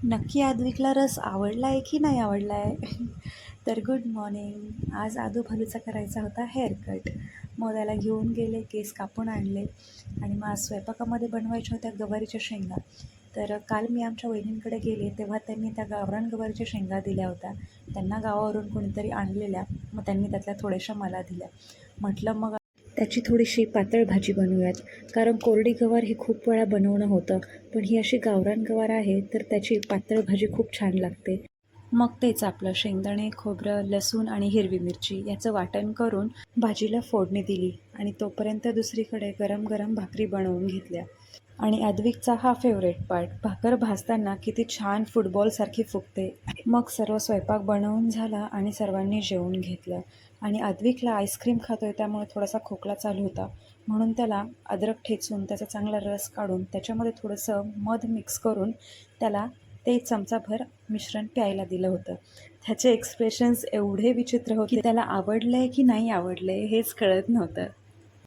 नक्की आद्विकला रस आवडला आहे की नाही आवडला आहे? तर गुड मॉर्निंग. आज आदूभालूचा करायचा होता हेअरकट. मग त्याला घेऊन गेले, केस कापून आणले आणि मग आज स्वयंपाकामध्ये बनवायच्या होत्या गवारीच्या शेंगा. तर काल मी आमच्या वहिनींकडे गेले तेव्हा त्यांनी त्या गावरान गवारीच्या शेंगा दिल्या होत्या. त्यांना गावावरून कोणीतरी आणलेल्या, मग त्यांनी त्यातल्या थोड्याशा मला दिल्या. म्हटलं मग त्याची थोडीशी पातळ भाजी बनवूयात, कारण कोरडी गवार ही खूप वेळा बनवणं होतं, पण ही अशी गावरान गवार आहे तर त्याची पातळ भाजी खूप छान लागते. मग तेच आपलं शेंगदाणे, खोबरं, लसूण आणि हिरवी मिरची याचं वाटण करून भाजीला फोडणी दिली आणि तोपर्यंत दुसरीकडे गरम गरम भाकरी बनवून घेतल्या. आणि आद्विकचा हा फेवरेट पार्ट, भाकर भाजताना किती छान फुटबॉलसारखी फुगते. मग सर्व स्वयंपाक बनवून झाला आणि सर्वांनी जेवून घेतलं. आणि आद्विकला आईस्क्रीम खातोय त्यामुळे थोडासा खोकला चालू होता, म्हणून त्याला अद्रक ठेचून त्याचा चांगला रस काढून त्याच्यामध्ये थोडंसं मध मिक्स करून त्याला ते चमचाभर मिश्रण प्यायला दिलं होतं. त्याचे एक्सप्रेशन्स एवढे विचित्र होते की त्याला आवडलं आहे की नाही आवडलं आहे हेच कळत नव्हतं.